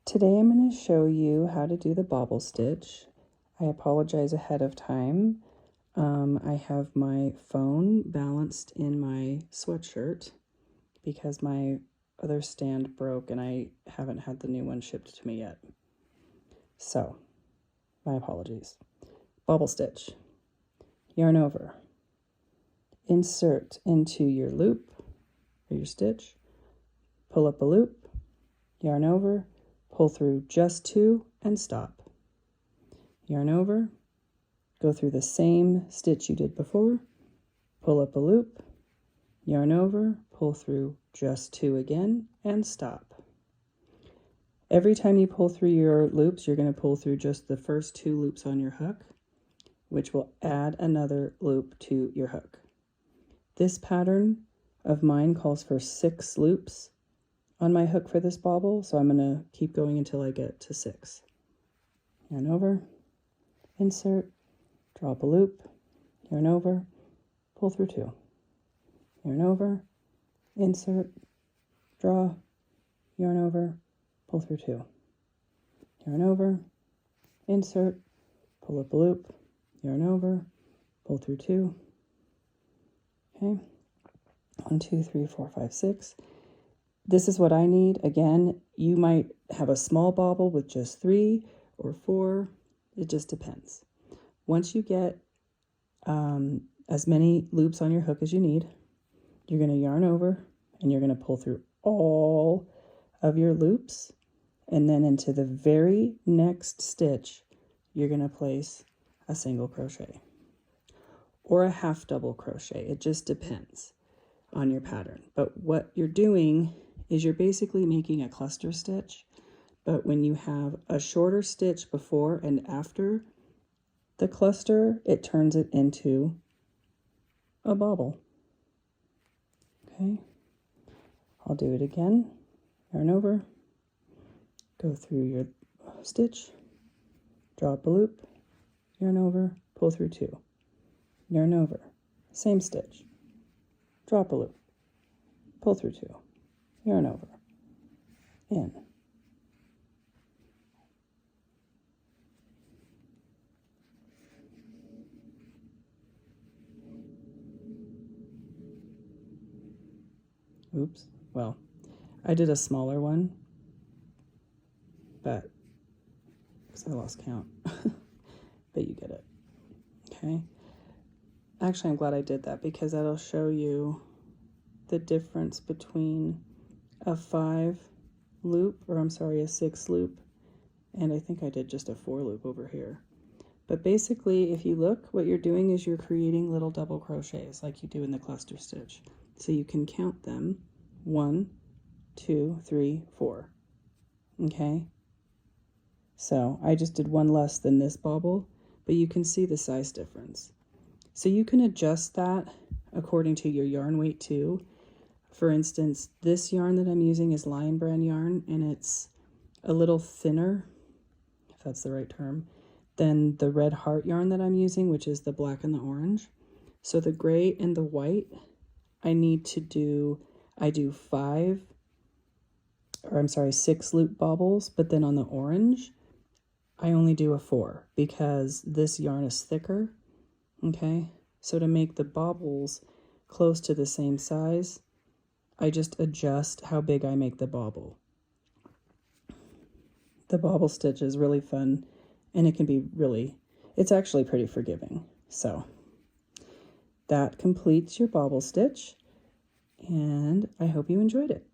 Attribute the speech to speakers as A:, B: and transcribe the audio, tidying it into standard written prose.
A: Today I'm going to show you how to do the bobble stitch. I apologize ahead of time. I have my phone balanced in my sweatshirt because my other stand broke and I haven't had the new one shipped to me yet. So, my apologies. Bobble stitch. Yarn over. Insert into your loop or your stitch. Pull up a loop. Yarn over. Pull through just two and stop. Yarn over, go through the same stitch you did before, pull up a loop, yarn over, pull through just two again and stop. Every time you pull through your loops, you're going to pull through just the first two loops on your hook, which will add another loop to your hook. This pattern of mine calls for 6 loops on my hook for this bobble, so I'm going to keep going until I get to 6. Yarn over, insert, drop a loop, yarn over, pull through 2. Yarn over, insert, draw, yarn over, pull through 2. Yarn over, insert, pull up a loop, yarn over, pull through 2. Okay, 1, 2, 3, 4, 5, 6. This is what I need. Again, you might have a small bobble with just 3 or 4. It just depends. Once you get as many loops on your hook as you need, you're going to yarn over and you're going to pull through all of your loops. And then into the very next stitch, you're going to place a single crochet or a half double crochet. It just depends on your pattern. But what you're doing is you're basically making a cluster stitch, but when you have a shorter stitch before and after the cluster, it turns it into a bobble. Okay, I'll do it again. Yarn over, go through your stitch, drop a loop, yarn over, pull through 2, yarn over, same stitch, drop a loop, pull through 2, yarn over, in. Oops, well, I did a smaller one, but because I lost count, but you get it, okay? Actually, I'm glad I did that because that'll show you the difference between a 5 loop, or I'm sorry, a 6 loop, and I think I did just a 4 loop over here. But basically, if you look, what you're doing is you're creating little double crochets like you do in the cluster stitch. So you can count them, 1, 2, 3, 4, okay? So I just did one less than this bobble, but you can see the size difference. So you can adjust that according to your yarn weight too. For instance, this yarn that I'm using is Lion Brand yarn, and it's a little thinner, if that's the right term, than the Red Heart yarn that I'm using, which is the black and the orange. So the gray and the white, I do 6 loop bobbles, but then on the orange, I only do a 4 because this yarn is thicker, okay? So to make the bobbles close to the same size, I just adjust how big I make the bobble. The bobble stitch is really fun, and it can be it's actually pretty forgiving. So that completes your bobble stitch, and I hope you enjoyed it.